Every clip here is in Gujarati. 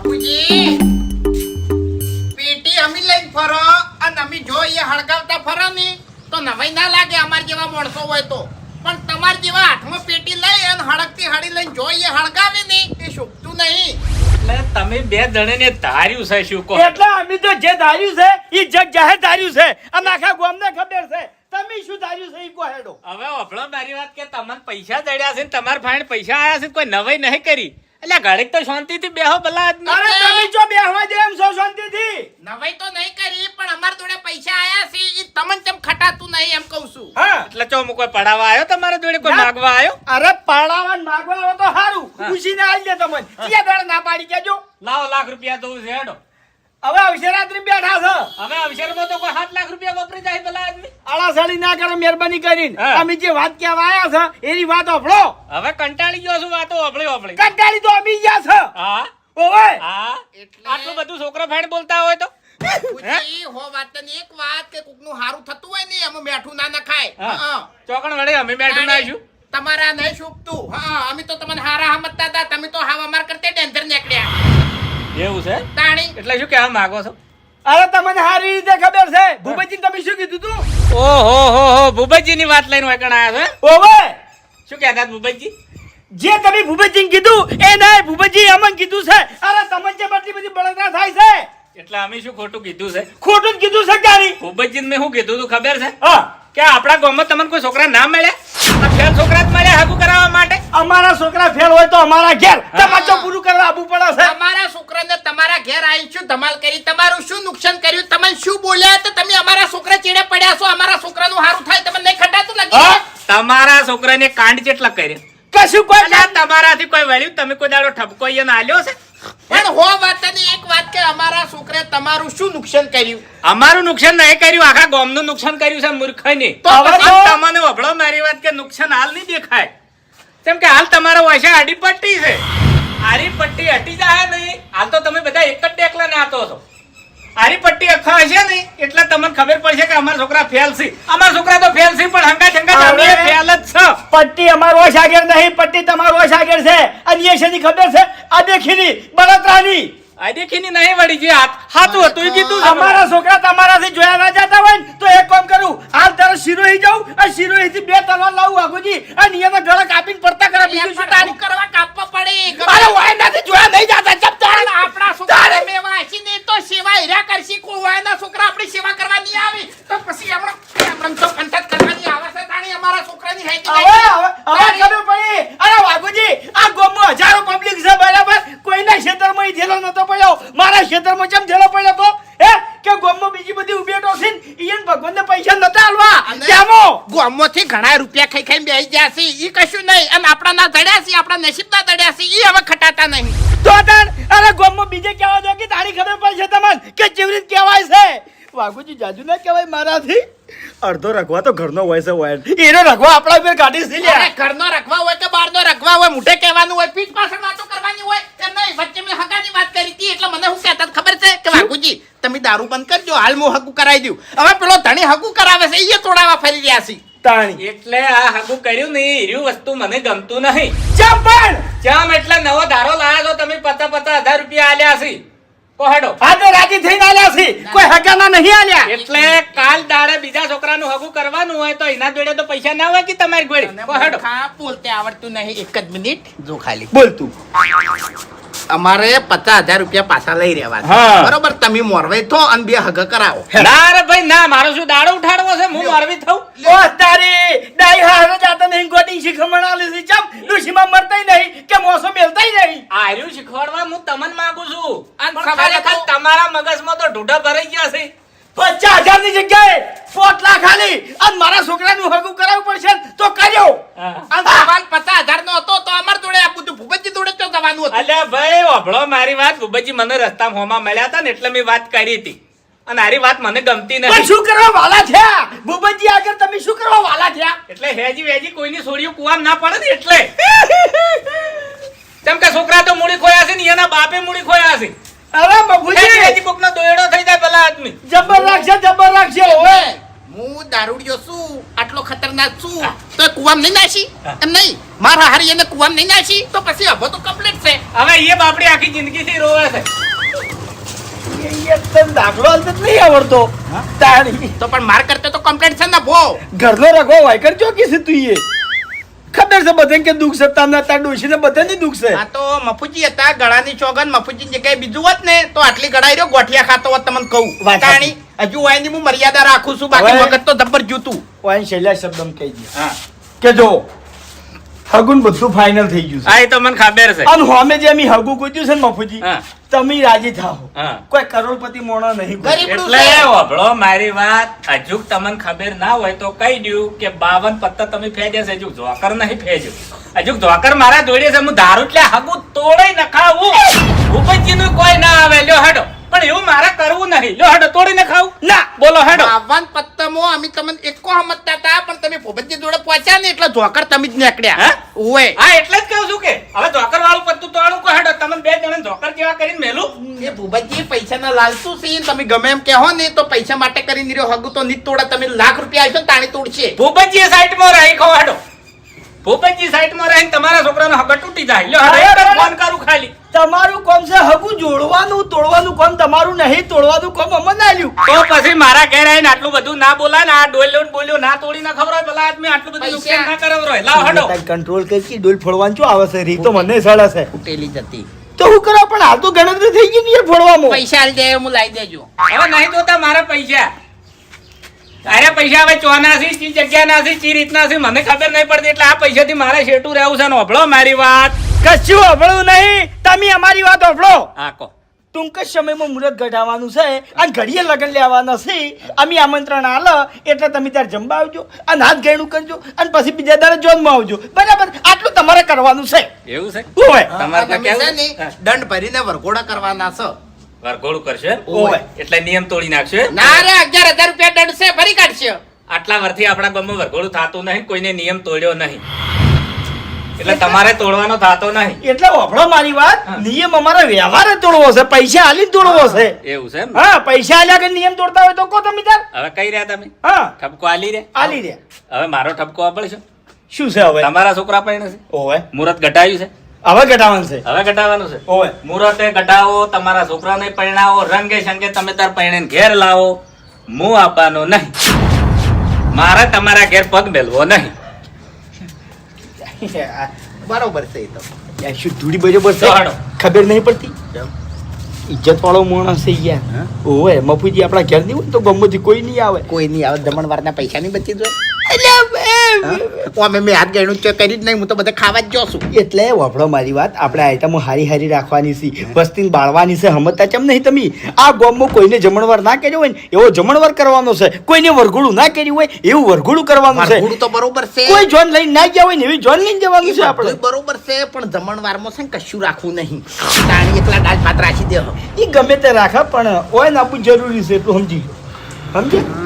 બાપુજી પેટી અમે લઈને ફરો અને અમે જો એ હળગાવતા ફરો ને તો નવાઈ ના લાગે અમાર જેવા માણસો હોય તો, પણ તમાર જેવા હાથમાં પેટી લઈ અને હળગતી હળી લઈને જો એ હળગાવે ને એ શોભતું નહીં. એટલે તમે બે જણે ધાર્યું છે શું કહો? એટલે અમે તો જે ધાર્યું છે એ જગ જાહેર ધાર્યું છે અને આખા ગામને ખબર છે. તમે શું ધાર્યું છે એ કહો હેડો. હવે ઓફળો મારી વાત કે તમને પૈસા જડ્યા છે ને તમાર ફાઈન પૈસા આયા છે, કોઈ નવાઈ નહીં કરી. એટલે ઘડીક તો શાંતિથી બેહો ભલા આદમી. અરે તમે જો બેહવા દે એમ છો શાંતિથી. નવાઈ તો નહીં કરી પણ અમાર જોડે પૈસા આયા છે એ તમને કેમ ખટાતું નહીં એમ કહું છું. હા એટલે ચો કોઈ પડાવવા આવ્યો તમારા જોડે, કોઈ ના. માગવા આવ્યો? અરે પાડાવા ને માગવા આવો તો સારું, ખુશીને આવી દે તમને. ક્યાં બેડ ના પાડી કેજો. લાવો લાખ રૂપિયા દઉં છે હેડો. હવે અવસરાત્રી બેઠા છે. હવે અવસરમાં તો કોઈ 7 લાખ રૂપિયા વપરી જાય ભલા આદમી. આળાસાળી ના કરો મહેરબાની કરીને. હા. અમે જે વાત કહેવા આયા છે એની વાત ઓફળો. હવે કંટાળી ગયો છું વાતો ઓફળી. કંટાળી તો અમી ગયા છે. હા ઓવે હા, એટલે આટલું બધું છોકરો ફાઈન બોલતા હોય તો બાપુજી હો વાતની એક વાત કે કોકનું હારું થતું હોય ને એમાં મેઠું ના નખાય. હા. હા. ચોકણ વડે અમે બેઠું નાખ્યું. તમારા નહીં શોભતું. હા અમે તો તમને હારા સમજતા હતા, તમે તો હાવ અમાર કરતે ડેન્જર નીકળ્યા. એવું છે? તાણી એટલે શું કહેવા માંગો છો? અરે તમને સારી રીતે ખબર છે. ભૂપતજી તમે શું કીધું તું? ઓહો હો હો, ભૂપતજી ની વાત લઈને વળગણ આવ્યા છે? ઓવે શું કહેતા ભૂપતજી? જે તમે ભૂપતજીને કીધું એ નહીં, ભૂપતજી અમને કીધું છે. અરે તમને જે આટલી બધી બળતરા થાય છે, એટલે અમે શું ખોટું કીધું છે? ખોટું જ કીધું છે ક્યારી. ભૂપતજી મેં શું કીધું તું ખબર છે? હા, કે આપણા ગામમાં તમને કોઈ છોકરા ના મળ્યા? આ ફેલ છોકરા જ મળ્યા હાગું કરાવવા માટે? અમારા છોકરા ફેલ હોય તો અમારા ઘેર તમાચો પૂરું કરવા આવવું પડે છે. તમારા છોકરાને તમારા ઘેર આવીને શું ધમાલ કરી, તમારું શું નુકસાન કર્યું, તમે શું બોલ્યા તો તમે અમારા છોકરા ચેડે પડ્યા છો. અમારા છોકરાનું હારું થાય તમને નહીં ખટાતું હા, લાગે? તમારા છોકરાને કાંડ કેટલા કર્યા? કશું કોઈ અલ્યા, તમારાથી કોઈ વળ્યું? તમે કોઈ દાડો ઠપકો એને આલ્યો છે? પણ હો વાતની એક વાત કે અમારા છોકરે તમારું શું નુકસાન કર્યું? અમારું નુકસાન નહીં કર્યું, આખા ગામનું નુકસાન કર્યું છે મૂર્ખને. તો હવે પછી તો- તમને વભળો મારી વાત કે નુકસાન હાલ નહીં દેખાય. કેમ કે હાલ તમારા વાસે આડી પટ્ટી છે. આરી પટ્ટી હટી જાય નહીં, હાલ તો તમે બધા એક જ ટેકલા નાતો છો. આરી પટ્ટી અખા હશે નહીં એટલે તમને ખબર પડશે કે અમારા છોકરા ફેલ છે. અમારા છોકરા તો ફેલ છે પણ હંગા ઠંગા અમે હવે- ફેલ જ છે. પટ્ટી અમારો ઓછ આગળ નહીં, પટ્ટી તમારો ઓછ આગળ છે. અને એ શેની ખબર છે? આ દેખીની બળતરાની. આ દેખીની નહીં વળી જે હાથું હતું એ કીધું છે. અમારા છોકરા તમારાથી જોયા ના જતા હોય ને તો એક કામ કરું, હાલ તરત શિરોહી જાઉં અને શિરોહીથી 2 તલવાર લાવું આગુજી અને એના ગળા કાપીને પડતા કરા. બીજું શું તારી? કરવા કાપવા પડે. અરે વાય નથી જોયા નહીં જતા જપ તારે. આપણા છોકરા મેવા હસીને તો સેવા હીરા કરશી. કોઈ વાયના છોકરા આપણી સેવા કરવા નહીં આવે તો પછી હમણાં તો કંટાળ કરવાની આવે છે. તાણી અમારા છોકરાની હેતી હવે ખબર પડી. અરે વાઘુજી, આ ગામમાં હજારો પબ્લિક છે બરાબર, કોઈના ક્ષેત્રમાં ઈ ઢેલો નતો પડ્યો, મારા ક્ષેત્રમાં કેમ ઢેલો પડ્યો તો? હે કે ગામમાં બીજી બધી ઉભેટો છે ને ઈયન ભગવાનને પૈસા નતા આલવા કેમો? ગામમાંથી ઘણા રૂપિયા ખાઈ ખાઈને બેસી ગયા છે. ઈ કશું નહીં અને આપણા ના દડ્યા છે, આપણા નસીબ ના દડ્યા છે. ઈ હવે ખટાતા નહીં. તો તાર અરે ગામમાં બીજે કહેવા દો કે તારી ખબર પડશે તમને કે કેવી રીતે કહેવાય છે. વાઘુજી જાજુ ના કહેવાય મારાથી. અડધો રખવા તો ઘરનો હોય છે હોય એનો રખવા આપણા ઉપર કાઢી છે અરે લ્યા. ઘરનો રખવા હોય કે બહારનો રખવા હોય, મોઢે કહેવાનું હોય, પીઠ પાછળ વાતો કરવાની હોય કે નહીં. વચ્ચે મેં હગાની વાત કરી હતી એટલે મને શું કહેતા હતા ખબર છે કે વાઘુજી તમે દારૂ બંધ કરજો, હાલ હું હગું કરાવી દઉં. હવે પેલો ધણી હગું કરાવે છે એ તોડાવા ફરી રહ્યા છે. તાણી એટલે આ હાગું કર્યું નહીં, એર્યું વસ્તુ મને ગમતું નહીં. ચંપણ ચમ એટલે નવો ધારો લાયા છો તમે, 50,000 રૂપિયા આલ્યા છે. કોહડો આ તો રાજી થઈને આલ્યા છે, કોઈ હગાના નહીં આલ્યા. એટલે કાલ દાડે બીજા છોકરાનું હગું કરવાનું હોય તો એના જોડે તો પૈસા ના હોય કે તમારી જોડે. અને કોહડો મૂર્ખા બોલતે આવડતું નહીં. એક જ મિનિટ જો ખાલી. બોલ તું. અમારે 50,000 રૂપિયા પાછા લઈ રહેવા છે. હા. બરોબર, તમે મોરવાઈ થો અને 2 હગા કરાવો. ના રે ભાઈ ના, મારો શું દાડો ઉઠાડવો છે? હું મોરવી થઉં? ઓ તારી ડાઈ હારો જાતા નહીં ગોડી શીખમણ આલી છે. ચમ ડુશીમાં મરતાય નહીં કે મોસો મેલતાય નહીં. આર્યું શીખવાડવા હું તમને માંગુ છું. અને પણ સવારે ખરેખર તો- તમારા મગજમાં તો ઢૂંઢા ભરાઈ ગયા છે. 50,000 ની જગ્યાએ 5 લાખ આલી અને મારા છોકરાનું હગું કરાવવું પડશે તો કર્યો. અને સવાલ 50,000 નો હતો તો અમાર જોડે આ બધું ભૂપતજી જોડે તો જવાનું હતું. અલ્યા ભાઈ ઓભળો મારી વાત. ભૂપતજી મને રસ્તામાં હોમાં મળ્યા હતા ને એટલે મેં વાત કરી હતી અને આરી વાત મને ગમતી પણ નથી. શું કરવા વાલા થયા ભૂપતજી આગળ? તમે શું કરવા વાલા થયા? એટલે હેજી વેજી કોઈની છોડીઓ કુવામ ના પડે ને એટલે. કેમ કે છોકરા તો મૂડી ખોયા છે ને એના બાપે મૂડી ખોયા છે. અરે હેજી બાબુજી વેજી કોકનો દોયડો થઈ જાય પેલા આદમી. જબર રાખશે ઓવે. હું દારૂડિયો છું આટલો ખતરનાક છું તો કુવામ નહીં નાસી એમ નહીં મારા હારી એને કુવામ નહીં નાસી તો પછી હબો તો કમ્પ્લીટ છે. હવે એ બાપડી આખી જિંદગીથી રોવે છે. એ તને દાખલો હાલતો જ નહીં આવડતો તારી તો પણ માર કરતે તો કમ્પ્લીટ છે ને ભો. ઘરનો રગો હોય કરજો કે છે તું એ ખબર છે બધાને કે દુઃખ છે તમને તાર ડોશીને બધાને દુઃખ છે. આ તો મફુજી હતા ગળાની ચોગન મફુજી જગ્યાએ બીજું હોત ને તો આટલી ગળાઈ રહ્યો ગોઠિયા ખાતો હોત તમને કહું. વાત સાચી. તાણી હજુ વાયની હું મર્યાદા રાખું છું બાકી હવે- મગજ તો જબ્બર જૂતું. ઓય શૈલા શબ્દમ કહી દે હા કે જો હગુન બધું ફાઇનલ થઈ ગયું છે હા, એ તો મને ખબર છે. અને હોમે જે અમે હગું કીધું છે ને મફુજી હા. તમે રાજી થાઓ હા. કોઈ કરોડપતિ મોણો નહીં કોઈ. ગરીબ એટલે હોભળો મારી વાત. હજુ તમને ખબર ના હોય તો કહી દઉં કે 52 પત્તા તમે ફેજે છે, હજુ જોકર નહીં ફેજો. હજુ જોકર મારા જોડે છે, હું દારૂ એટલે હગું તોડે નખાવું. ભૂપતજીનું કોઈ ના આવે, લ્યો હેડો. પણ એવું મારે કરવું નહીં. લ્યો હેડો, તોડીને ખાવું ના. બોલો હેડો. 52 પત્તમો અમે તમને એકો સમજતા હતા પણ તમે ભોબતજી જોડે પહોંચ્યા ને એટલે જોકર તમે જ નીકળ્યા. હે? ઓય હા એટલે જ કહું છું કે હવે જોકર વાળું પત્તું તોડું કો હેડો. તમને બે જણા જોકર જેવા કરીને મેલું. એ ભૂપતજી પૈસાના લાલચુ છે ને તમે ગમે એમ કહો ને તો પૈસા માટે કરીને રહ્યો હગું તો નહીં તોડે. તમે લાખ રૂપિયા આલશો ને તાણી તોડશે. ભૂપતજી સાઈડમાં રહી ખો હેડો. ભૂપતજી સાઈડમાં રહીને તમારા છોકરાનો હગર તૂટી જાય. લ્યો હેડો, એક ફોન કરું ખાલી. તમારું કોમ છે હગું જોડવાનું તોડવાનું કોમ તમારું નહીં, તોડવાનું કોમ અમને ના લ્યું. તો પછી મારા ઘેર આવીને આટલું બધું ના બોલાય ને આ ડોલ્યો ને બોલ્યો ના તોડી ના ખવડાવે પેલા આદમી આટલું બધું પૈસા. નુકસાન ના કરાવરો. લાવ હેડો. કંટ્રોલ કરી ડોલ ફોડવાનું શું આવે છે? રીત તો મને સળે છે. તૂટેલી જતી તો હું કરો પણ હાલ તો ગણતરી થઈ ગઈ ને યાર ફોડવામાં. પૈસા આલી દે હું લાવી દેજો. હવે નહીં જોતા મારા પૈસા. તારે પૈસા હવે ચોના છે, ચી જગ્યા ના છે, ચી રીતના છે મને ખબર નહીં પડતી. એટલે આ પૈસાથી મારે શેઠું રહેવું છે ને હોભળો મારી વાત. કશું અભળું નહીં, તમે અમારી વાત અભળો. હા કહો. ટૂંક જ સમયમાં મુહૂર્ત ઘટાડવાનું છે અને ઘડીએ લગ્ન લેવાના છે. અમે આમંત્રણ આલે એટલે તમે ત્યારે જમવા આવજો અને હાથ ગયણું કરજો અને પછી બીજા દાડે જોનમાં આવજો. બરાબર? આટલું તમારે કરવાનું છે. એવું છે? ઓય. તમારે તો તમે છે કેવું? ને દંડ ભરીને વરઘોડા કરવાના છે. વરઘોડું કરશે? ઓય. એટલે નિયમ તોડી નાખશે? ના રે 11,000 રૂપિયા દંડ છે ભરી કાઢશે. આટલા વર્ષથી આપણા ગામમાં વરઘોડું થતું નહીં, કોઈને નિયમ તોડ્યો નહીં. એટલે તમારે તોડવાનો થતો નહીં. એટલે અભળો મારી વાત. હા. નિયમ અમારે વ્યવહારે તોડવો છે, પૈસા આલીને તોડવો છે. એવું છે એમ? હા, પૈસા આલ્યા કે નિયમ તોડતા હોય તો કહો તમે તાર. હવે કઈ રહ્યા તમે? હા, ઠપકો આલી રે? આલી દે. હવે મારો ઠપકો આપડશો? શું છે હવે? તમારા છોકરા પરણે છે, ઓય. મુહૂર્ત ઘટાયું છે, હવે ઘટાવાનું છે. હવે ઘટાવાનું છે. ઓય. મુહૂર્તે ઘટાવો, તમારા છોકરાને પરણાવો, રંગે સંગે તમે તાર પરણીને ઘેર લાવો. હું આપવાનો નહીં. મારે તમારા ઘેર પગ મેલવો નહીં. બરોબર છે એ તો. યાર શું ધૂળી બરોબર છે? દોડો. ખબર નહીં પડતી. ઇજ્જત વાળો માણસ છે યાર. ઓય મફુજી આપણા ઘેર નહીં હોય તો ગમમાંથી કોઈ નહીં આવે. કોઈ નહીં આવે જમણવારના પૈસા નહીં બચી જાય. અમે મેં હાથ ગયણું તો કરી જ નહીં હું તો બધા ખાવા જ જો છું. એટલે વફડો મારી વાત. આપણે આઈટમો હારી હારી રાખવાની છે, વસ્તીને બાળવાની છે. સમજતા કેમ નહીં તમે? આ ગામમાં કોઈને જમણવાર ના કર્યો હોય ને એવો જમણવાર કરવાનો છે, કોઈને વરઘોડું ના કર્યું હોય એવું વરઘોડું કરવાનું છે. વરઘોડું તો બરોબર છે. કોઈ જોન લઈને ના ગયા હોય ને એવી જોન લઈને જવાનું છે આપણે. બધુંય બરોબર છે પણ જમણવારમાં છે ને કશું રાખવું નહીં. તાણી એકલા દાળ ભાત રાખી દે. એ ગમે તે રાખે પણ ઓય ને આપવું જરૂરી છે એટલું સમજી લો. સમજ્યા?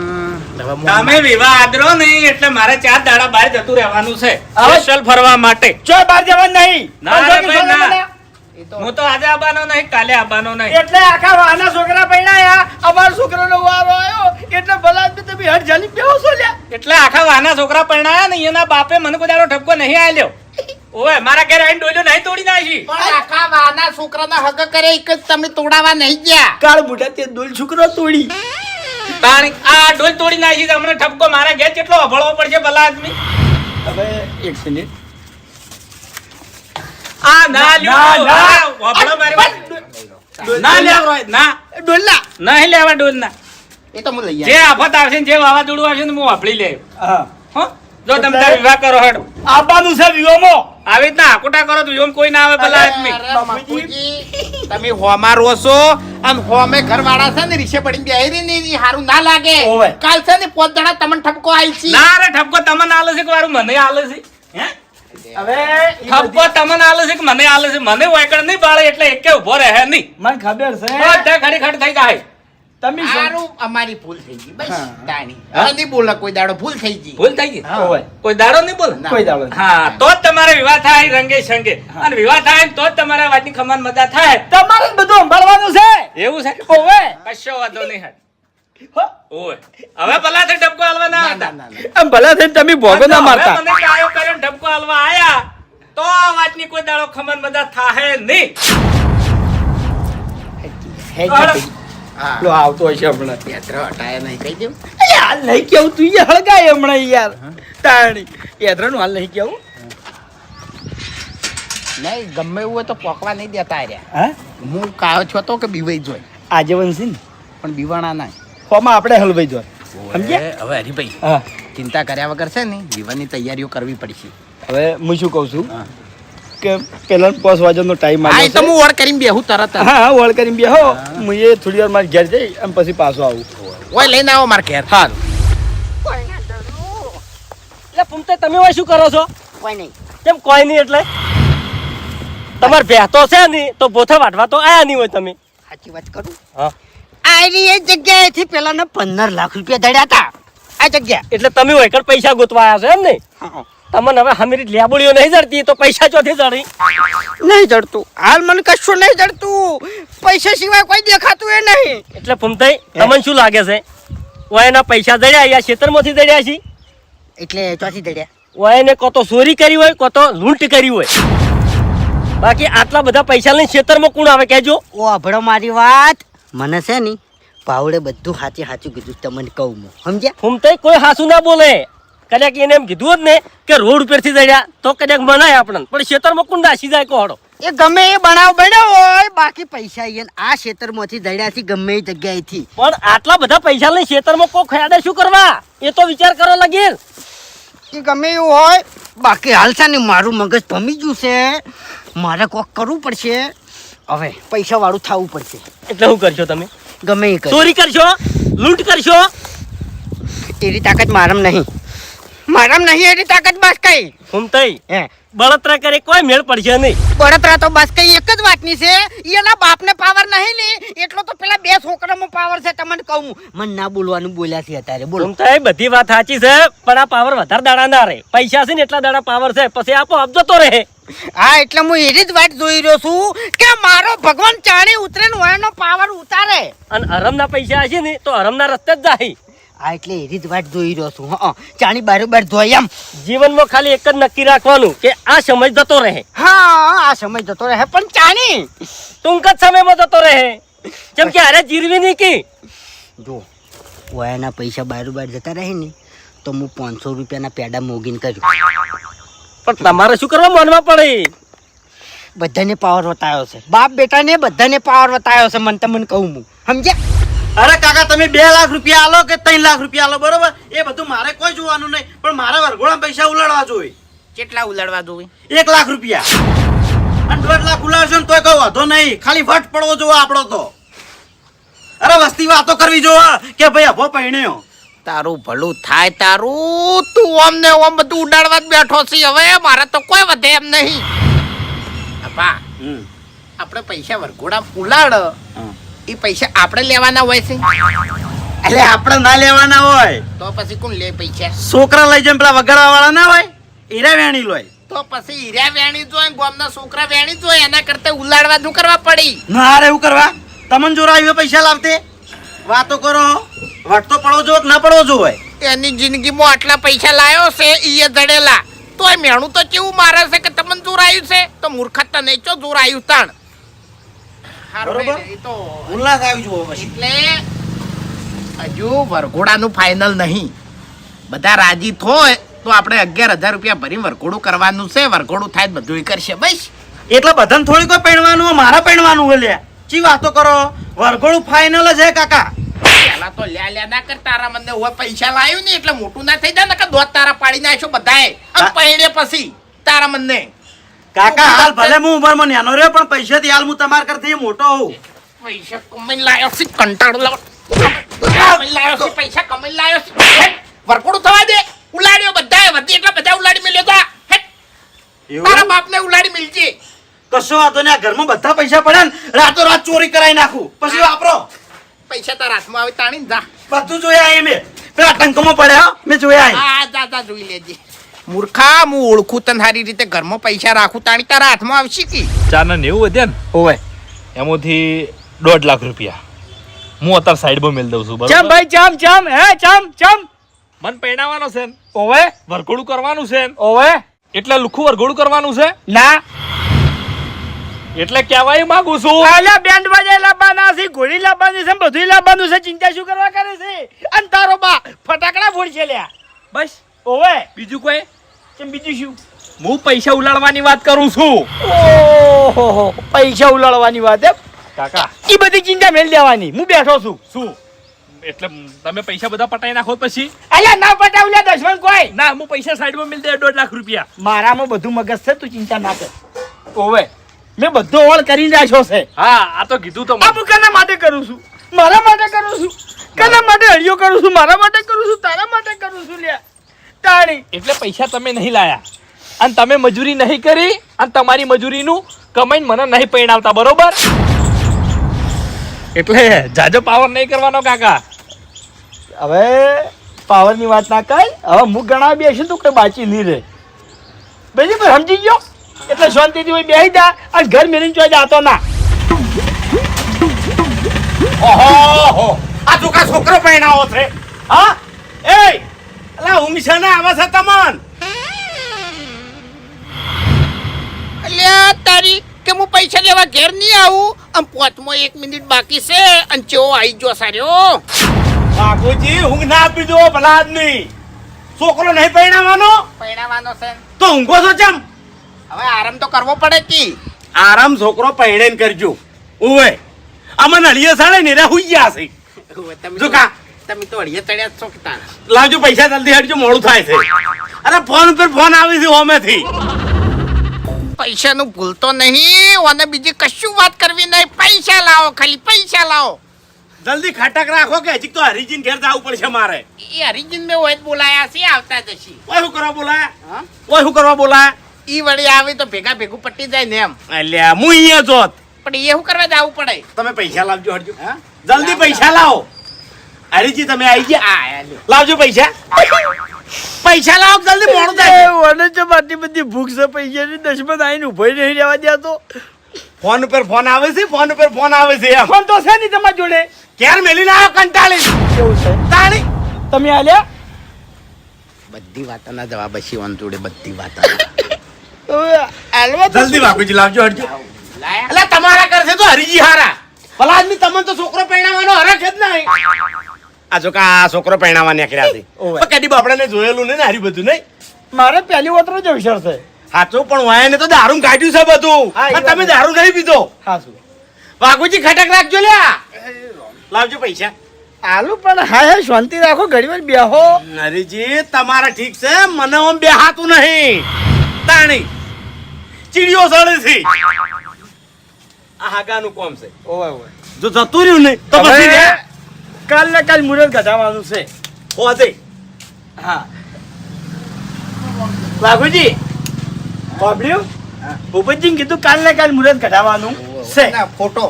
તમે વિવાહ આદરો નહીં એટલે મારે 4 દાડા બહાર જતું રહેવાનું છે, હવે? સ્પેશિયલ ફરવા માટે. ચો બહાર જવાનું નહીં. ના રે ભાઈ, ના. એ તો હું તો આજે આવવાનો નહીં, કાલે આવવાનો નહીં. એટલે આખા વાના છોકરા પૈણાયા, અમારા છોકરાનો વારો આવ્યો એટલે ભલા આદમી તમે હટ જાલી બેહો છો લ્યા. એટલે આખા વાના છોકરા પરણાયા ને એના બાપે મને કોઈ દાડો ઠપકો નહીં આલ્યો. ઓય મારા ઘેર આવીને ડોલ્યો નહીં તોડી નાખી. પણ આખા વાના છોકરાના હગ કરે એક જ તમે તોડાવા નહીં ગયા. કાળ બુઢા તે દોલ છોકરો તોડી. તાણી આ ડોલ તોડી નાખી છે. હમણાં ઠપકો મારા ઘેર કેટલો અભળવો પડશે ભલા આદમી. હવે એક મિનિટ. આ ના લ્યો. ના. આ અભળો મારી વાત. ના લેવો ના, ડોલા. નહીં લેવા ડોલ ના. એ તો હું લઈ જે આફત આવશે ને જે વાવાઝોડું આવશે ને હું વાપરી લે. હા. હો જો તમે તાર વિવાહ કરો હેડો. આબાનું છે વિવાહમાં. આવી રીતના આકુટા કરો તો એમ કોઈ ના આવે ભલા આદમી. અરે બાપુજી, તમે હોમાં રહો છો અને હોમે ઘરવાળા છે ને રીસે પડીને બેહી રહી ને હારું ના લાગે. ઓવે. કાલ છે ને 5 જણા તમને ઠપકો આઈ છે. ના રે ઠપકો તમને આલે છે કે વારું મને આલે છે? હે હવે ઠપકો તમને આલે છે કે મને આલે છે? મને વાયકણ નહીં બાળે એટલે એકે ઉભો રહે નહીં. મને ખબર છે બધા ખડી ખડ થઈ જાય. તમે શું- હારું અમારી ભૂલ થઈ ગઈ બસ. હા. તાણી હા? હવે નહીં બોલે કોઈ દાડો ભૂલ થઈ ગઈ. ભૂલ થઈ ગઈ. હા. ઓવે. કોઈ દાડો નહીં બોલે. ના. કોઈ દાડો નહીં. હા તો જ તમારે વિવાહ થાય રંગે સંગે. અને વિવાહ થાય ને તો જ તમારા વાતની ખમાન મજા થાય. તમારે જ બધું સંભાળવાનું છે. એવું છે? ઓવે. કશો વાંધો નહીં. હેડ. હો, ઓય હવે ભલાથી ડબકો હાલવા ના ના, હતા. ના, ના. આમ ભલા થઈને તમે ભોગો ના હવે મારતા મને કાયો કર્યો ને ડબકો હાલવા આયા તો આ વાતની કોઈ દાડો ખમણ મજા થાહે નહીં. હે હાલો. જતી. હા. લો આવતો હશે હમણાં યાત્રા હટાયા નહીં કહી દઉં. અરે હાલ નહીં કેવું તું યાર હળગાય હમણાં યાર તાણી યાત્રાનું હાલ નહીં કેવું નહીં ગમે એવું હોય તો પોકવા નહીં દેતા રહ્યા. હા હું કાયો છો તો કે બીવાઈ જોય આજીવન છે ને પણ બીવાણા ના. ફોમાં આપણે હલવાઈ જો સમજ્યા હવે હરીભાઈ હા ચિંતા કર્યા વગર છે ને જીવનની તૈયારીઓ કરવી પડશે. હવે હું શું કહું છું હા. કે પેલા 5 વાગ્યાનો ટાઈમ હા, એ તો આવ્યો હું ઓળ કરીને બેહું તરત જ. હા વળ કરીને બેહો હું એ થોડી વાર મારી ઘેર જઈ અને પછી પાછો આવું ઓય લઈને આવો માર ઘેર. હા એટલે પુમતે તમે હોય શું કરો છો? કોઈ નહીં. કેમ કોઈ નહીં એટલે તમાર ભેતો છે ને તો બોથા વાટવા તો આયા નહીં હોય તમે. સાચી વાત કરું હા. આની એ જગ્યાએથી પેલાના 15 લાખ રૂપિયા દડ્યા હતા આ જગ્યા. એટલે તમે હોય કણ પૈસા ગોતવા આવ્યા છો એમ ને? હા. તમને હવે હમીરી લેબોળીઓ નહીં જડતી તો પૈસા ચોથી જડી? નહીં જડતું હાલ મને કશું નહીં જડતું પૈસા સિવાય કોઈ દેખાતું એ નહીં. એટલે પુમતે તમને શું લાગે છે ઓય એના પૈસા જડ્યા યા ખેતરમાંથી જડ્યા છે? એટલે ચોથી દડ્યા. ઓય એને કો તો ચોરી કરી હોય કો તો લૂંટ કરી હોય. બાકી આટલા બધા પૈસા લઈને ખેતરમાં કોણ આવે કહેજો? ઓ અભડો મારી વાત મને છે ને પાવડે બધું સાચું કીધું તમને કહું હું સમજ્યા. પુમતે કોઈ હાસું ના બોલે. કદાચ એને એમ કીધું જ ને કે રોડ ઉપરથી જડ્યા તો કદાચ મનાય આપણને, પણ ખેતરમાં કોણ નાસી જાય કોહડો? એ ગમે એ બનાવ બન્યો હોય બાકી પૈસા અહીંયા આ ક્ષેત્રમાંથી દડ્યાથી ગમે એ જગ્યાએથી. પણ આટલા બધા પૈસા લઈને ખેતરમાં કોઈ ખેડે શું કરવા? એ તો વિચાર કરો લગીર. એ ગમે એવું હોય બાકી હાલ છે ને મારું મગજ ભમી ગયું છે મારે કોક કરવું પડશે હવે પૈસા વાળું થવું પડશે. એટલે શું કરશો તમે? ગમે એ કરો ચોરી કરશો? લૂંટ કરશો? એવી તાકાત મારામ નહીં એવી તાકાત બસ કઈ ઘૂમતઈ હે બળતરા કરે કોઈ મેળ પડશે નહીં. બળતરા તો બસ કઈ એક જ વાતની છે એના બાપને પાવર નહીં ને એટલો તો પેલા બે છોકરામાં પાવર છે તમને કહું. મને ના બોલવાનું બોલ્યા છે અત્યારે બોલો. ઘૂમતઈ બધી વાત સાચી છે પણ આ પાવર વધારે દાડા ના રહે. પૈસા છે ને એટલા દાડા પાવર છે પછી આપો આપ જતો રહે. હા એટલે હું એવી જ વાત જોઈ રહ્યો છું કે મારો ભગવાન ચાણી ઉતરે ને એનો પાવર ઉતારે. અને હરમના પૈસા હશે ને તો હરમના રસ્તે જ જાય. હા એટલે એવી જ વાત જોઈ રહ્યો છું. હા ચાણી બારોબાર ધોય એમ. જીવનમાં ખાલી એક જ નક્કી રાખવાનું કે આ સમય જતો રહે. હા આ સમય જતો રહે પણ ચાણી ટૂંક જ સમયમાં જતો રહે. જેમ કે અરે જીરવી નહીં કી જો ઓયાના પૈસા બારોબાર જતા રહે ને તો હું 500 રૂપિયાના પેડા મોગીન કર્યું. પણ તમારે શું કરવા માનવા પડે? બધાને પાવર બતાવ્યો છે બાપ બેટાને બધાને પાવર બતાવ્યો છે મને તમને કહું હું સમજ્યા. અરે કાકા તમે 2 લાખ રૂપિયા આલો કે 3 લાખ રૂપિયા આલો બરોબર એ બધું મારે કોઈ જોવાનું નહીં પણ મારે વરઘોડા પૈસા ઉલાડવા જોઈએ. કેટલા ઉલાડવા જોવે? 1 લાખ રૂપિયા અને 1.5 લાખ ઉલાડશો ને તોય કોઈ વાંધો નહીં ખાલી વટ પડવો જોવો આપણો તો. અરે વસ્તી વાતો કરવી જોવો કે ભાઈ અભો પૈણ્યો. તારું ભલું થાય તારું. તું ઓમ ને ઓમ બધું ઉડાડવા જ બેઠો છે. હવે મારે તો કોઈ વધે એમ નહીં. અપા આપણે પૈસા વરઘોડા ઉલાડ એ પૈસા આપણે લેવાના હોય છે એટલે આપણે ના લેવાના હોય તો પછી કોણ લે પૈસા? છોકરા લઈ જાય પેલા વગાડવા વાળા ના હોય હીરા વેણી લોય. તો પછી હીરા વેણી જોય ગામના છોકરા વેણી જોય એના કરતા ઉલાડવા શું કરવા પડી? ના રે એવું કરવા તમને જોર આવ્યો પૈસા લાવતે વાતો કરો વટ તો પડવો જો ના પડવો જો હોય. એની જિંદગીમાં આટલા પૈસા લાયો છે ઈએ જડેલા તોય મેણું તો કેવું મારે છે કે તમને જોર આવ્યું છે તો મૂર્ખત તો નહીં ચો જોર આવ્યું તાણ. બરોબર. એ તો ઉલ્લાસ આવી જુઓ પછી એટલે હજુ વરઘોડાનું ફાઇનલ નહીં. બધા રાજી થાય તો આપણે 11,000 રૂપિયા ભરી વરઘોડું કરવાનું છે. વરઘોડું થાય તો બધું કરશે બસ. એટલે બધાને થોડી કોઈ પૈણવાનું હોય મારા પૈણવાનું હોય લે ચી વાતો કરો વરઘોડું ફાઇનલ જ હે કાકા. પેલા તો લ્યા ના કર તારા મને હોય પૈસા લાવ્યું ને એટલે મોટું ના થઈ જાય ને કે દોત તારા પાડી નાખ્યો બધાએ આમ પૈણે પછી તારા મને કાકા હાલ ભલે હું ઉંમરમાં નાનો રહ્યો પણ પૈસાથી હાલ હું તમારા કરતી મોટો હોઉં. પૈસા કમાઈને લાયો છે કંટાળો લાવો કમાઈને લાયો છે પૈસા કમાઈને લાયો છે વરઘોડું થવા દે ઉલાડ્યો બધાએ વધી એટલે બધા ઉલાડી મેલ્યો તા તારા બાપને ઉલાડી મિલજે. કશો વાતો ને આ ઘરમાં બધા પૈસા પડ્યા ને રાતો રાત ચોરી કરાવી નાખું પછી વાપરો. પૈસા તારા હાથમાં આવે તાણી જા. બધું જોયા એ મેં પેલા ટંકમાં પડ્યા મેં જોયા હા જા જોઈ લેજે. મૂર્ખા હું ઓળખું તને સારી રીતે ઘરમાં પૈસા રાખું તાણી તારા હાથમાં આવશે કે 490 વધ્યા ને ઓય એમાંથી 1.5 લાખ રૂપિયા હું અત્યારે સાઈડમાં મેલ દઉં છું ચમ બરોબર ભાઈ ચમ હે ચમ મન પહેણાવાનો છે ને, ઓવે વરઘોડું કરવાનું છે ને, ઓવે એટલે લુખું વરઘોડું કરવાનું છે ના એટલે કહેવાય માંગુ છું આલા બેન્ડ બાજા લાવવાના છે, ઘોડી લાવવાની છે, બધું લાવવાનું છે. ચિંતા શું કરવા કરે છે? અને તારો બા ફટાકડા ફોડશે લ્યા. બસ ઓવે બીજું કોઈ ચમ બીજું શું? હું પૈસા ઉલાડવાની વાત કરું છું ઓહો પૈસા ઉલાળવાની વાત એમ? કાકા ઈ બધી ચિંતા મેલ દેવાની. હું બેઠો છું. શું એટલે તમે પૈસા બધા પટાઈ નાખો પછી અલ્યા ના પટાવલ્યા દશમન કોઈ. ના હું પૈસા સાઈડમાં મિલ દે 1.5 લાખ રૂપિયા મારામાં બધું મગજ છે, તું ચિંતા ના કર. ઓવે મેં બધો ઓળ કરીને રાખ્યો છે. હા આ તો કીધું તો આ હું કના માટે કરું છું? મારા માટે કરું છું. કના માટે હળિયો કરું છું? મારા માટે કરું છું. તારા માટે કરું છું લ્યા. તાણી એટલે પૈસા તમે નહીં લાયા અને તમે મજૂરી નહીં કરી અને તમારી મજૂરીનું કમાઈને મને નહીં પૈણાવતા બરોબર એટલે જાજો પાવર નહીં કરવાનો કાકા હવે પાવરની વાત ના કર. હવે હું ગણાવી બેસીશ તો કોઈ બાચી નહીં રહે. બીજી પણ સમજી ગયો એટલે શાંતિથી હોય બેસી જા અને ઘર મેળીને ચોઈ જાતો ના. ઓહો આ તું કા છોકરો પહેણાવો છે હા એ અલા ઊંઘ ના આવે છે તમન અલ્યા તારી કે હું પૈસા લેવા ઘેર નહીં આવું આમ પોતમાં 1 મિનિટ બાકી છે અને ચેવો આવી ગયો સાર્યો. બાપુજી ઊંઘ ના પીધો ભલા આદમી છોકરો નહીં પહેણાવાનો પૈણાવાનો છે તો ઊંઘો છો ચમ હવે આરામ તો કરવો પડે કી. આરામ છોકરો પહેણે કરજો ઓવે આમાં નળિયો સાડે ને રે હુઈ ગયા છે જો કા તમે તો અડીએ ચડ્યા જ છો કે તારા. લાવજો પૈસા જલ્દી હટજો મોડું થાય છે અરે ફોન ઉપર ફોન આવે છે હોમેથી પૈસાનું ભૂલતો નહીં અને બીજી કશું વાત કરવી નહીં. પૈસા લાવો, ખાલી પૈસા લાવો. જલ્દી ખટક રાખો કે હજી તો હરીજીન ઘેર જવું પડશે મારે એ હરિજન મેં હોય જ બોલાયા છે, આવતા જશી. ઓય શું કરવા બોલાયા હા ઓય શું કરવા બોલાયા ઈ વળી આવે તો ભેગા ભેગું પટી જાય ને એમ. અલ્યા હું અહીંયા જોત પણ એ શું કરવા જવું પડે? તમે પૈસા લાવજો હટજો હા? જલ્દી પૈસા લાવો હરીજી તમે આવી ગયા આ આયા લ્યો. લાવજો પૈસા પૈસા લાવો જલ્દી મોડું થાય ઓને જો આટલી બધી ભૂખ છે પૈસાની. દશમન આઈને ઉભો નહીં રહેવા દેતો. ફોન ઉપર ફોન આવે છે ફોન ઉપર ફોન આવે છે એમ ફોન તો છે નહીં તમારી જોડે. ક્યારે મેલીને આવ્યો કંટાળી કેવું છે? તાણી તમે આલ્યા બધી વાતના જવાબ હશે ઓન જોડે, બધી વાત. હવે આલવા તો જલ્દી બાપુજી લાવજો હટજો લાયા એટલે તમારા કરશે તો હરીજી હારા ભલા આદમી તમને તો છોકરો પહેણાવાનો હરખ જ નહીં આ જો આ છોકરો પહેણાવા નીકળ્યા છે ઓવે. પણ કદી બાપડાને જોયેલું નહીં ને હારી બધું નહીં મારે પહેલી વતરો જ અવસર છે. સાચું પણ વાયને તો દારૂ કાઢ્યું છે બધું હા, એ અને તમે વાત. દારૂ નહીં પીધો હા શું વાઘુજી ખટક રાખજો લ્યા લાવજો પૈસા આલુ પણ હા શાંતિ રાખો ઘડી વાર બેહો. હરીજી તમારા ઠીક છે મને ઓમ બે હાથું નહીં તાણી ચીડિયો સળે છે આ હાગાનું કોમ છે ઓવે ઓવે જો જતું રહ્યું નહીં તો પછી હવે રે કાલ ને કાલ મુરત કઢાવવાનું છે. હોજે હા વાઘુજી બાબલ્યું ભૂપતજીને કીધું કાલ ને કાલ મુરત કઢાવવાનું છે. ના ફોટો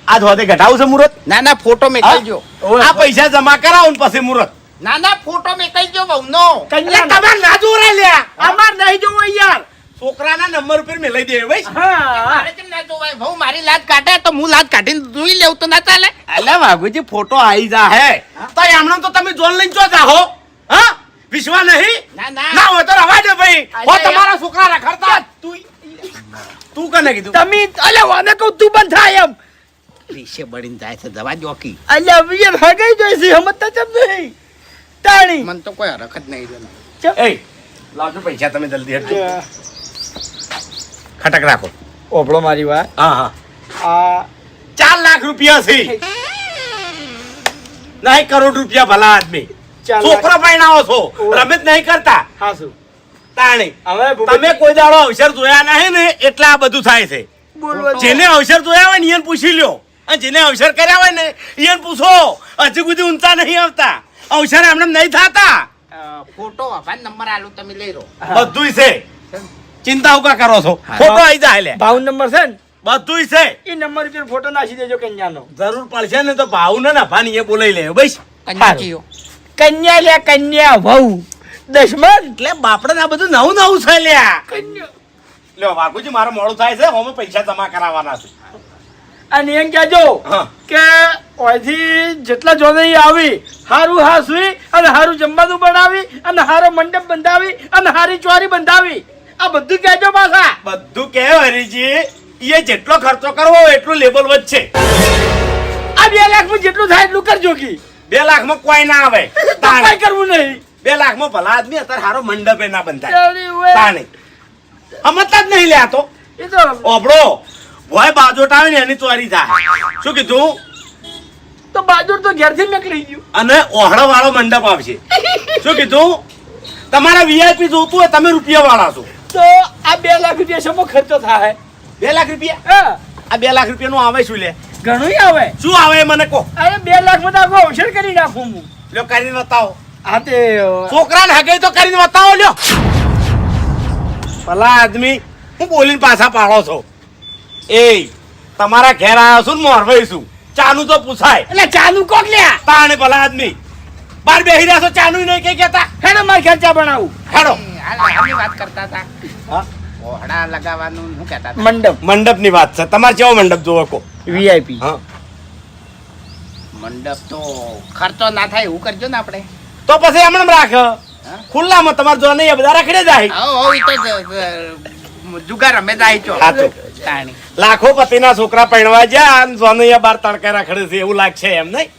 આજ હોદે ઘટાવું છે મુરત ના ના ફોટો મેકલજો. આ પૈસા જમા કરાવો ને પછી મુરત ના ના ફોટો મેકલજો વહુનો. કન્યા તમે ના જોરા લ્યા અમાર નહીં જોવો યાર. છોકરાના નંબર ઉપર મેં લઈ દે ભાઈ હા મારે કેમ ના જોવાય? વહુ મારી લાજ કાઢે તો હું લાજ કાઢીને જોઈ લેવું તો ના ચાલે? અલ્યા વાઘુજી ફોટો આવી જા હે તો એમણે તો તમે જોન લઈને ચો જાહો હા વિશ્વા નહીં ના ના ના હોય તો રવા દે ભાઈ હો અલ્યા, તમારા છોકરા રખડતા તું કને કીધું તમે અલે વાને કહું તું બંધ થાય એમ. રીશે બળીને જાય છે, જવા દો કી. અલ્યા વિયર હગાઈ જોઈ છે હમત ચમ નહીં તાણી મને તો કોઈ હરખ જ નહીં જોનો. એ લાવજો પૈસા તમે જલ્દી હટજો ખટક રાખો ઓભળો મારી વાત. હા હા આ 4 લાખ રૂપિયા છે નહીં કરોડ રૂપિયા ભલા આદમી 4 લાખ. છોકરો પરણાવો છો ઓવે. રમેશ નહીં કરતા હા શું તાણી હવે તમે કોઈ દાડો અવસર જોયા નહીં ને એટલે આ બધું થાય છે બોલવા જેને અવસર જોયા હોય ને એને પૂછી લ્યો અને જેને અવસર કર્યા હોય ને એને પૂછો હજુ સુધી ઊંચા નહીં આવતા અવસર એમને નહીં થતા ફોટો વફાન નંબર આલું તમે લઈ રો. બધુંય છે ચિંતા ઉકા કરો છો હા. ફોટો આવી જાય લે ભાવ નંબર છે ને બધુંય છે એ નંબર ઉપર ફોટો નાખી દેજો કન્યાનો. જરૂર પડશે ને તો ભાવ ને ભાની એ બોલાઈ લે બસ કન્યાજીઓ. કન્યા લે કન્યા વહુ દશમન એટલે બાપડે આ બધું નવું નવું છે લ્યા કન્યા લ્યો વાઘુજી મારે મોડું થાય છે હવે પૈસા જમા કરાવવાના છે અને એમ કહેજો હા. કે અહીંથી જેટલા જોડે આવી હારું હાસવી અને હારું જમવાનું બનાવી અને હારો મંડપ બંધાવી અને હારી ચોરી બંધાવી આ બધું કહેજો પાછા. બધું કે હરીજી એ જેટલો ખર્ચો કરવો હોય એટલું લેબલ વચ્ચે. આ 2 લાખમાં જેટલું થાય એટલું કરજો કી 2 લાખમાં કોઈ ના આવે. કઈ કરવું નહીં. 2 લાખમાં ભલા આદમી અત્યારે હારો મંડપે ના બંધાય. તાળી ઓય. તાણે સમજતા જ નહીં લે આ તો. એ તો ઓબળો ભોય બાજોટ આવે ને એની ચોરી થાય. શું કીધું? તો બહાદુર તો ઘેરથી નીકળી ગયું. અને ઓહળો વાળો મંડપ આવશે. શું કીધું? તમારા વીઆઈપી જોતું હોય તમે રૂપિયા વાળા છો. તો આ 2 લાખ રૂપિયા શેમાં ખર્ચો થાય? 2 લાખ રૂપિયા? હા, આ 2 લાખ રૂપિયાનું આવે શું લે? ઘણું આવે. શું આવે એ મને કહો. અરે 2 લાખમાં તો આખો અવસર કરી નાખું હું. લ્યો કરીને બતાવો. હા તે છોકરાને હગે તો કરીને બતાવો લ્યો. ભલા આદમી હું બોલીને પાછા પાડો છો. એ તમારા ઘેર આવ્યો છું ને મોરવાઈ છું. ચાનું તો પૂછાય. એટલે ચાનું કોક લ્યા. તાણે ભલા આદમી બાર બેહી રહ્યા છો ચાનું નહીં કઈ કહેતા. હેડો મારે ખર્ચા બનાવું. હેડો. હાલની વાત કરતા હતા હા? ઓહડા લગાવવાનું શું કહેતા હતા? મંડપ મંડપની વાત છે. તમારે કેવો મંડપ જોવો કહો. વીઆઈપી. હા મંડપ તો ખર્ચો ના થાય એવું કરજો ને આપણે. તો પછી એમણે રાખ ખુલ્લામાં તમારે જો નહીં એ બધા રખડે જાય. આવો ઈ તો જુગાર રમે જાય છો. સાચું. તાણી. લાખોપતિના છોકરા પરણવા ગયા અને જોનૈયા બાર તડકે રખડે છે એવું લાગશે એમ નહીં?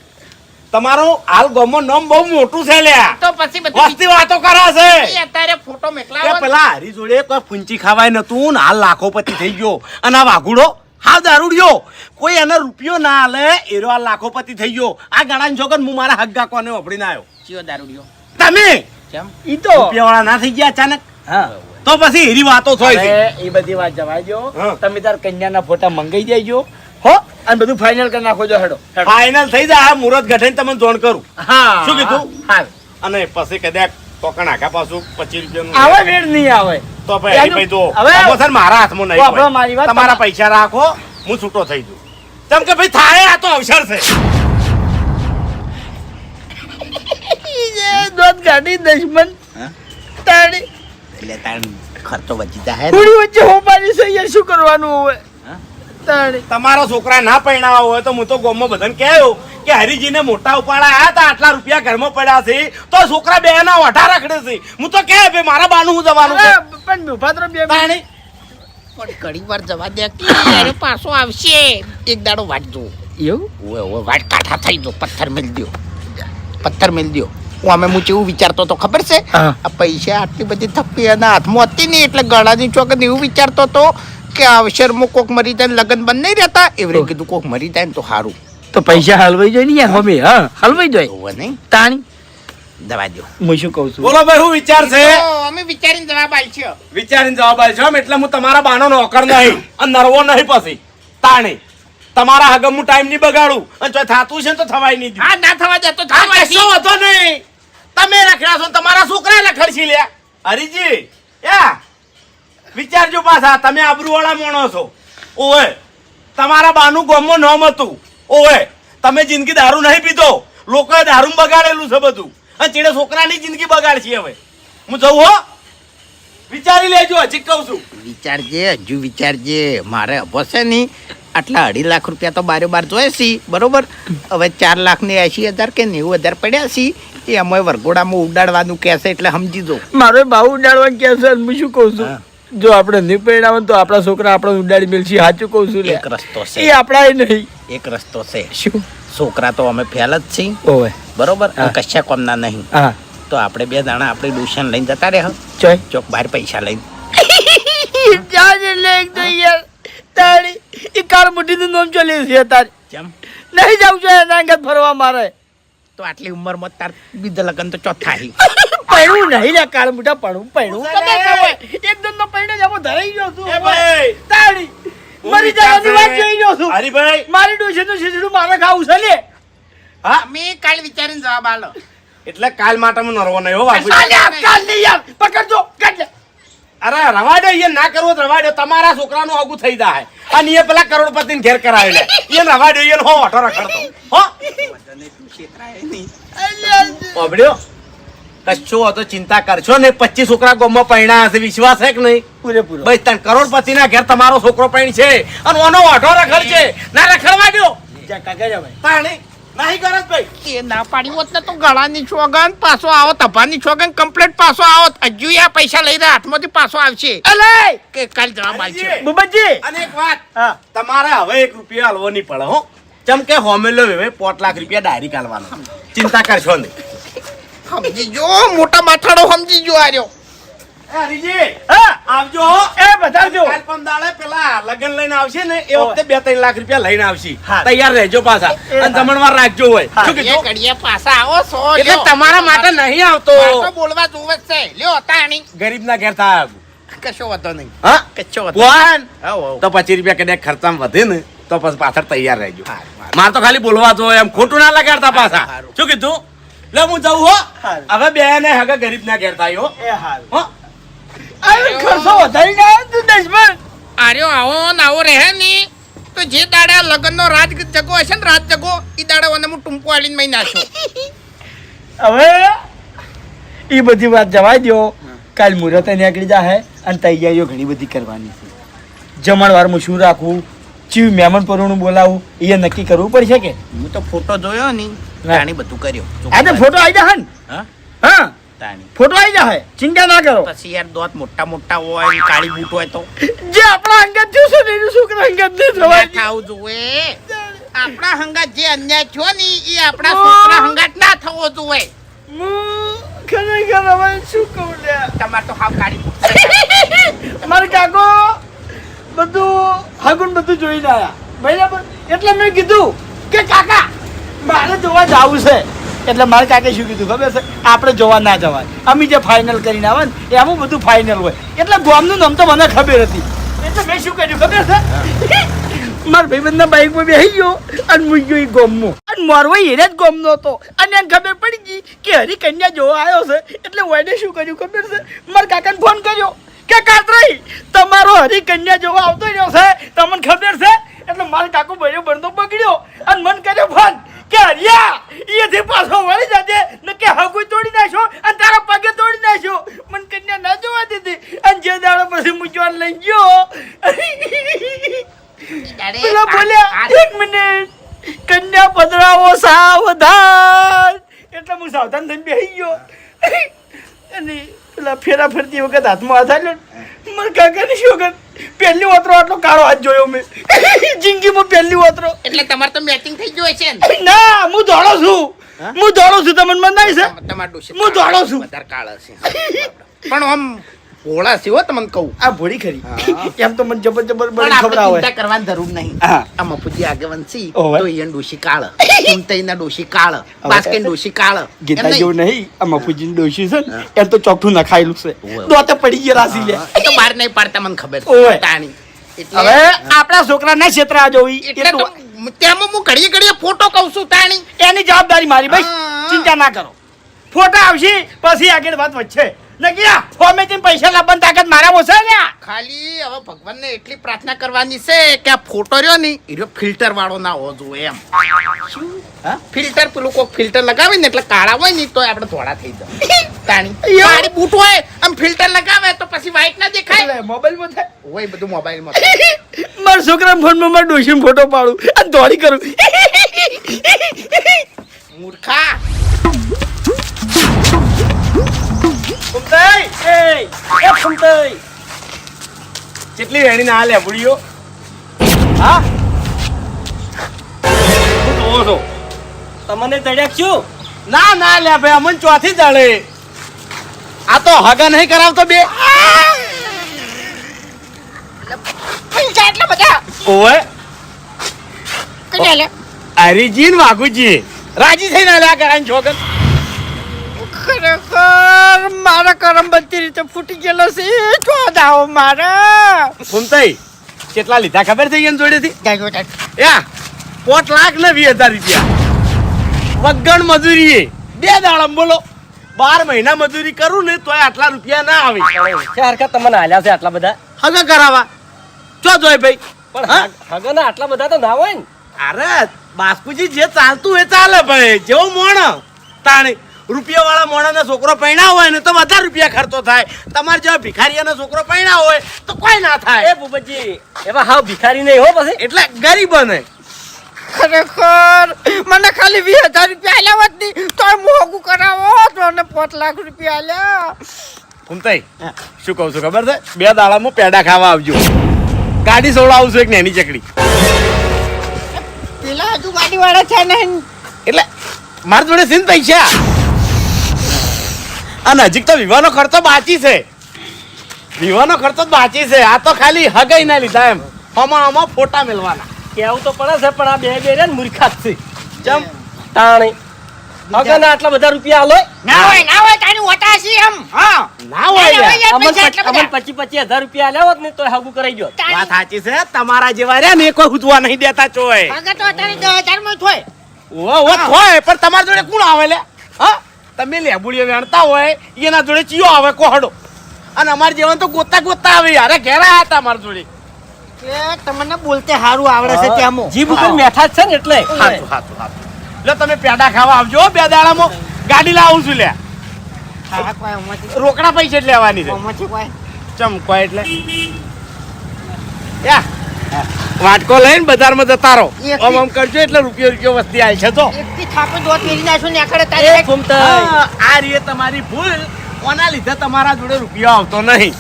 તમારું હાલ ગામમાં નામ બહુ મોટું છે લ્યા. તો પછી બધી વસ્તી વાતો કરે છે ઈ અત્યારે ફોટો કે મેકલાવો ને. પેલા હરી જોડે કોઈ ફૂંચી ખાવાય નતું ને હાલ લાખોપતિ થઈ ગયો અને આ વાઘુડો હાવ દારૂડિયો કોઈ એને રૂપિયો ના હાલે એરો આ લાખોપતિ થઈ ગયો. આ ગણાને છોકર હું મારા હગ્ગા કોને વાપરીને આવ્યો. ચિયો દારૂડિયો. તમે કેમ? ઈ તો રૂપિયાવાળા ના થઈ ગયા અચાનક હા. તો પછી એરી વાતો થાય છે. હવે એ બધી વાત જવા દો. હા. તમે તાર કન્યાના ફોટા મંગાઈ દેજો હો અને બધું ફાઇનલ કરી નાખો. જો હેડો ફાઇનલ થઈ જાય મુહૂર્ત ગઠાઈને તમને જોણ કરું. હા શું કીધું? હા. અને પછી કદાચ ટોકન આખા પાછું 25 રૂપિયાનું આવા વેળ નહીં આવે. તો ભાઈ ભાઈ જો હવે અમોસર મારા હાથમાં નહીં વાપરો હોય. મારી વાત. તમારા પૈસા રાખો હું છૂટો થઈ જઉં. કેમ કે ભાઈ થાય આ તો અવસર છે. દોત ગાડી દશમન હા? તાળી એટલે તાણ ખર્ચો બચી જાય. થોડી વચ્ચે હોપાની છે યાર. શું કરવાનું હવે? હા? તાળી તમારો છોકરા ના પરણાવા હોય તો હું તો ગામમાં બધાને કહ્યું કે હરીજીને મોટા ઉપાડા આયા તા આટલા રૂપિયા ઘરમાં પડ્યા છે તો છોકરા બે ના ઓઢા રખડે છે. હું તો કહે ભાઈ મારા બાનું હું જવાનું છે. અરે, પણ ઉભા બે તાણી પણ ઘણી વાર જવા દે કે ત્યારે પાછો આવશે. એક દાડો વાટજો. એવું ઓય ઓય વાટ કાઠા થઈ જો. પથ્થર મેલ દ્યો. પથ્થર મેલ દ્યો. હું અમે હું કેવું વિચારતો તો ખબર છે? હા. આ પૈસા આટલી બધી થપ્પી એના હાથમાં હતી ને એટલે ગળાની ચોકન એવું વિચારતો તો કે આ અવસરમાં કોક મરી જાય ને લગન બંધ નહીં રહેતા એવરે કીધું કોક મરી જાય ને તો સારું. તો પૈસા હલવાઈ જાય ને યાર હોમે. હા હલવાઈ જાય એવું નહીં તાણી. દવા દો. હું શું કહું છું બોલો ભાઈ શું વિચાર છે? તો અમે વિચારીને જવાબ આલશો. વિચારીને જવાબ આલશો એમ? એટલે હું તમારા બાનો નોકર નહીં અને નરવો નહીં પછી. તાણી તમારા હગમ હું ટાઈમ નહીં બગાડું અને જો થાતું છે ને તો થવાય નહીં દઉં. હા ના થવા દે તો આ થવા કશો વાંધો નહીં. તમે રખડ્યા છો ને તમારા છોકરા લખડશી લ્યા. હરીજી યા વિચારજો પાછા. તમે આબરૂવાળા માણસ છો. ઓવે તમારા બાનું ગામમાં નામ હતું. ઓવે તમે જિંદગી દારૂ નહીં પીધો. લોકોએ દારૂ બગાડેલું છે બધું અને ચીડે છોકરાની જિંદગી બગાડશે. હવે હું જઉં હો. વિચારી લેજો. હજી કહું છું વિચારજે હજુ વિચારજે. મારે હબો છે નહીં આટલા 2.5 લાખ રૂપિયા તો બારોબાર જોઈએ છે બરોબર. હવે 4 લાખ ને 80,000 કે 90,000 પડ્યા છે એ અમે વરઘોડામાં ઉડાડવાનું કહેશે એટલે સમજી દો. મારો ભાવ ઉડાડવા કે છે હું શું કહું છું જો આપણે નહીં પરિણામ તો આપણા છોકરા આપણે ઉડાડી મેલશે. સાચું કહું છું લે. એક રસ્તો એ છે. આપણા નહીં. એક રસ્તો છે. શું છોકરા તો અમે ફેલ જ છીએ ઓવે બરોબર. હા. કશા કોમના નહીં. હા તો આપણે 2 દાણા આપણે ટ્યુશન લઈને જતા રહે ચોય ચોક બહાર પૈસા લઈને. જાજે લે એક તો યાર તારી એ કાર મુઠીનું નામ ચાલે છે તારી. કેમ? નહીં જાવ છો એના અંગત ફરવા મારે. તો આટલી ઉંમરમાં તાર બીજા લગ્ન તો ચોથા હી. પૈણું નહીં લે કાળ મુઠા પૈણું ગમે તે હોય. એકદમ તો પૈણો જ આમાં ધરાઈ ગયો છું એ ભાઈ તારી મરી જવાની વાત જોઈ ગયો છું. હરીભાઈ મારી ડોશીનું શીશડું મારે ખાવું છે લે. હા અમે કાલ વિચારીને જવાબ આલો. એટલે કાલ માટે હું નરવો નહીં હો બાપુ. કાલ નહીં યાર પકડજો કાઢ લે. અરે રવા દો. એ ના કરવો તો રવા દો. તમારા છોકરાનું આગું થઈ જાય અને એ પેલા કરોડપતિને ઘેર કરાવી લે. એ રવા દો. એ હો ઓઠો રખડતો હો. ઓબડ્યો કશો હતો ચિંતા કરશો ને 25 છોકરા ગામમાં પૈણા હશે વિશ્વાસ છે કે નહીં પૂરેપૂરો ભાઈ તન કરોડપતિ ના ઘેર તમારો છોકરો પૈણ છે અને ઓનો વાઢો રખડ છે ના રખડવા દો જા કાકા જા ભાઈ તાણી નહીં કરત ભાઈ એ ના પાડી હોત ને તો ગળાની છોગન પાછો આવો તપાની છોગન કમ્પ્લીટ પાછો આવો હજુ આ પૈસા લઈને હાથમાંથી પાછો આવશે અલે કે કાલ જવાબ આવશે બુબજી અને એક વાત હા તમારે હવે 1 રૂપિયા હાલવો નહીં પડે હો ચમ કે હોમેલો હવે 5 લાખ રૂપિયા ડાયરી કાઢવાનો ચિંતા કરશો નહીં સમજી જો મોટા માથાડો સમજી જો આર્યો એ હરીજી હા આવજો હો એ બતાવજો કાલ પમદાડે પેલા લગન લઈને આવશે ને એ વખતે 2-3 લાખ રૂપિયા લઈને આવશે હા. તૈયાર રહેજો પાછા એ અને જમણવાર રાખજો હોય હા. શું એ કીધું ઘડીએ પાછા આવો સો એટલે તમારા માટે નહીં આવતો તો બોલવા જોવે જ છે લ્યો તાણી ગરીબના ઘેર થાય કશો વાંધો નહીં હા કશો વાંધો કોણ આવો તો 25 રૂપિયા કદાચ ખર્ચામાં વધે ને તો પછી પાછળ તૈયાર રહેજો હારું. મારે તો ખાલી બોલવા તો એમ ખોટું ના લગાડતા પાછા હારું. શું કીધું લે હું જઉં હો હારું. હવે બે ને હગા ગરીબના ઘેર થાય હો એ હાલ હો અરે ખર્ચો વધારી ના તું દશમન આર્યો આવો ને આવો રહે ની તો જે દાડા લગનનો રાજ જગો હશે ને રાજ જગો ઈ દાડા ઓને હું ટૂંપો આલીને મહી નાખો હવે એ બધી વાત જવા દો કાલ મુહૂર્ત નીકળી જાય અને તૈયારીઓ ઘણી બધી કરવાની છે જમણવારમાં શું રાખવું ચીવ મહેમાન પરોણું બોલાવું એ નક્કી કરવું પડશે કે હું તો ફોટો જોયો ની તાણી બધું કર્યો આજે ફોટો આવી જાય ને હા હા તાણી ફોટો આવી જાય ચિંતા ના કરો પછી યાર દોત મોટા મોટા હોય ને કાળી બૂટ હોય તો જે આપણા અંગત થયું છે ને એનું છોકરા અંગત નહીં ના થવાય થાવું જોવે આપણા હંગાત જે અન્યાય થયો ને એ આપણા છોકરા હંગાત ના થવો જોવે ખરેખર હવે શું કહું લ્યા તમારે તો હાવ કાળી બૂટ મારે કાકો બધું હગુન બધું જોઈને આયા બરાબર એટલે મેં કીધું કે કાકા મારે જોવા જવું છે એટલે મારે કાકે શું કીધું ખબર છે આપણે જોવા ના જવાય અમે જે ફાઇનલ કરીને આવે ને એમાં બધું ફાઇનલ હોય એટલે ગામનું નામ તો મને ખબર હતી એટલે મેં શું કર્યું ખબર છે મારા ભાઈબંધના બાઈકમાં બેસી ગયો અને મૂકી ગયો એ ગામમાં અને મારવો એને જ ગામનો હતો અને એને ખબર પડી ગઈ કે હરિકન્યા જોવા આવ્યો છે એટલે ઓને શું કર્યું ખબર છે મારા કાકાને ફોન કર્યો કે કાતરાઈ તમારો હરિકન્યા જોવા આવતો રહ્યો છે તમને ખબર છે એટલે મારો કાકો બળ્યો બનતો બગડ્યો અને મન કર્યો ફોન કે હરિયા એથી પાછો વળી જાજે ને કે હગુઈ તોડી નાખ્યો અને તારા પગે તોડી નાખ્યો મન કન્યા ના જોવા દીધી અને જે દાડો પછી મૂંઝવણ લઈ ગયો પેલા બોલ્યા 1 મિનિટ કન્યા પધરાવો સાવધાન એટલે હું સાવધાન થઈને બેસી ગયો અને પેલા ફેરા ફરતી વખત હાથમાં હાથ આવ્યો મારા કાકાની શું વખત પહેલી ઓતરો આટલો કાળો હાથ જોયો મેં જિંદગીમાં પહેલી ઓતરો એટલે તમારે તો મેચિંગ થઈ ગયું છે ને ના હું દોડો છું તમને મનાય છે તમારે ડોશી હું દોડો છું વધારે કાળા છે પણ આમ ભોળા છે હો તમને કહું આ ભોળી ખરી એમ તો મને જબર જબર પણ બની આપણે ખબર આવે ચિંતા કરવાની જરૂર નહીં હા. આ મફુજી આગેવાન છે ઓવે. તો ઈયન ડોશી કાળ ચિંતઈના ડોશી કાળ બાસ્કેન ડોશી કાળ ગીતા જેવું નહીં આ મફુજીની ડોશી છે ને એમ તો ચોકઠું નખાયેલું છે ઓવે. દોતે પડી ગયા રાસી લે એ તો બહાર નહીં પાડતા મને ખબર ઓવે. છે તાણી એટલે હવે આપણા છોકરાના ક્ષેત્ર આ જોઈ એટલે તો તેમાં હું ઘડીએ ઘડીએ ફોટો કહું છું તાણી એની જવાબદારી મારી ભાઈ હા. ચિંતા ના કરો ફોટા આવશે પછી આગળ વાત વચ્ચે નકિયા ફોમે થી પૈસા લાવવાની તાકાત મારા ઓછા ને ખાલી હવે ભગવાનને એટલી પ્રાર્થના કરવાની છે કે આ ફોટો રહ્યો ને એ ફિલ્ટર વાળો ના હોવો જોઈએ એમ હા ફિલ્ટર પેલું કોક ફિલ્ટર લગાવે ને એટલે કાળા હોય ને તો આપણે ધોળા થઈ જાય તાણી યો. કાળી બૂટ હોય આમ ફિલ્ટર લગાવે તો પછી વ્હાઈટ ના દેખાય મોબાઈલ માં થાય હોય બધું મોબાઈલમાં મારા છોકરા ફોનમાં મારા ડોશી ફોટો પાડું અને દોડી કરું મૂર્ખા ફૂમતાઈ એ ફૂમતાઈ કેટલી વેણી ના લે બુડીઓ હા હું જોવો છો તમને તડ્યા શું ના ના લે ભાઈ અમન ચોથી દાડે આ તો હગા નહીં કરાવતો બે પૈસા એટલા બધા ઓવે કઈ લે હરીજી ને વાઘુજી રાજી થઈને આલ્યા કરાય છોકર ખરેખર મારા કરમ બધી રીતે ફૂટી ગયેલો છે જો દાવો મારા ફૂમતાઈ કેટલા લીધા ખબર છે એમ જોડેથી જાજો જાજો. યા 5 લાખ ને 20,000 રૂપિયા વગણ મજૂરી 2 દાડમ બોલો 12 મહિના મજૂરી કરું ને તોય આટલા રૂપિયા ના આવે ચાર કા તમને હાલ્યા છે આટલા બધા હગા કરાવા ચો જોય ભાઈ પણ હગના આટલા બધા તો ના હોય ને અરે બાસ્કુજી જે ચાલતું એ ચાલે ભાઈ જેવું મોણ તાણે રૂપિયાવાળા મોણાનો છોકરો પૈણા હોય ને તો વધારે રૂપિયા ખર્ચો થાય. તમારે જેવા ભિખારીયાનો છોકરો પૈણા હોય તો કોઈ ના થાય. એ ભૂપતજી એવા હાવ ભિખારી નહીં હો પછી. એટલે ગરીબ બને. ખરેખર મને ખાલી 20,000 રૂપિયા આલ્યા હોત નહીં તો મોંઘું કરાવો તો મને 5 લાખ રૂપિયા આલ્યા. ફૂમતાઈ, શું કહું છું ખબર છે? 2 દાડામાં પેડા ખાવા આવજો. ગાડી સોડાવું છું એક નાની ચકડી. પેલા હજુ ગાડીવાળા છે ને એટલે મારા જોડે છે ને પૈસા. અને હજી તો વિવાહનો ખર્ચો બાકી છે. વિવાહનો ખર્ચો જ બાકી છે. આ તો ખાલી હગાઈ ના લીધા એમ. આમાં ફોટા મેળવાના. કેવું તો પડે છે પણ આ બે રે ને મૂર્ખાત છે. ચમ તાણી અગર આટલા બધા રૂપિયા આલો ના હોય તારી ઓટાસી એમ હા ના હોય લ્યા. અમન 25,000 રૂપિયા આલ્યા હોત ને તો હાગુ કરાઈ ગયો. વાત સાચી છે. તમારા જેવા રહ્યા ને કોઈ હુતવા નહીં દેતા ચોય. આગળ તો તારી 10,000 માં થોય ઓ હોય પણ તમારા જોડે કોણ આવે લે? હા, તમે લેબુડીઓ વેણતા હોય એના જોડે ચિયો આવે કોહડો. અને અમાર જેવા તો ગોતા આવે યાર. ઘેરા આયા હતા અમારા જોડે. કે તમને બોલતે હારું આવડે છે ત્યાંમો જીભ ઉપર મેઠા જ છે ને એટલે હાથું લો તમે પેડા ખાવા આવજો 2 દાડામાં. ગાડી લાવું છું લે. હા કોઈ ઉમતી રોકડા પૈસા જ લેવાની છે. ઉમતી કોઈ ચમ કોઈ એટલે યા વાટકો લઈને બજારમાં જતા રહો. આમ કરજો એટલે રૂપિયો વસ્તી આવી છે તો. એકથી થાપે દોત મેરી નાખો ને આખડે એ તારી ફૂમતાઈ આ રીએ તમારી ભૂલ. ઓના લીધે તમારા જોડે રૂપિયો આવતો નહીં.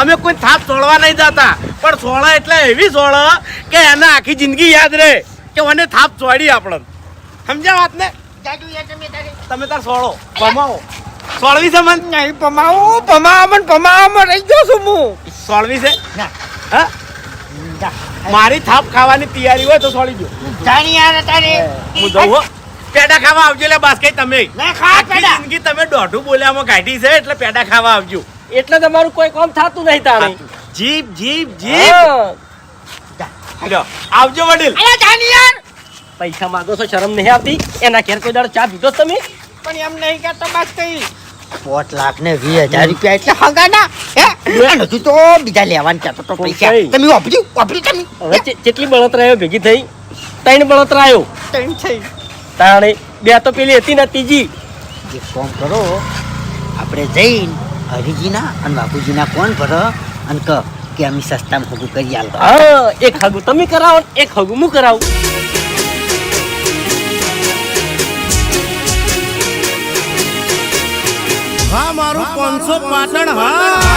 અમે કોઈ થાપ છોડવા નહીં જતા પણ છોડા એટલે એવી છોડ કે એને આખી જિંદગી યાદ રહે કે મને થાપ છોડી આપણે. સમજ્યા વાત ને? જાજુ યાર તમે તાર છોડો પમાવો. છોડવી છે મન? નહીં પમાવામાં રહી ગયો છું હું છોડવી છે? ના. હા, મારી થાપ ખાવાની તૈયારી હોય તો છોડી દો. જાણી યાર તારે હું જઉં હો. પેડા ખાવા આવજો લે બાસ કઈ તમે. ના ખા આખી પેડા જિંદગી તમે દોઢું બોલ્યામાં કાઢી છે એટલે પેડા ખાવા આવજો. એટલે તમારું કોઈ કામ થાતું નહીં તાણી. જીપ હા. લ્યો, આવજો વડીલ. અરે જાણી યાર પૈસા માંગો છો શરમ નહીં આવતી? એના ઘેર કોઈ દાડો ચા પીધો છો તમે? પણ એમ નહીં કરતો બસ કઈ 5 લાખ ને 20,000 રૂપિયા એટલે હગાના હે અને તું તો બીજા લેવાનું કહેતો તો પૈસા કઈ? તમે વાપરી તમે હવે કેટલી બળતરાયો ભેગી થઈ? 3 બળતરાયો ત્રણ થઈ તાણી. 2 તો પેલી હતી ને ત્રીજી. એક કામ કરો આપણે જઈને હરિજીના અને બાપુજીના કોણ ભરો અને કહો કે અમે સસ્તામાં હગું કરી આલો હા, એક હગું તમે કરાવો ને એક હગું હું કરાવું. હા મારું 500 પાટણ હા.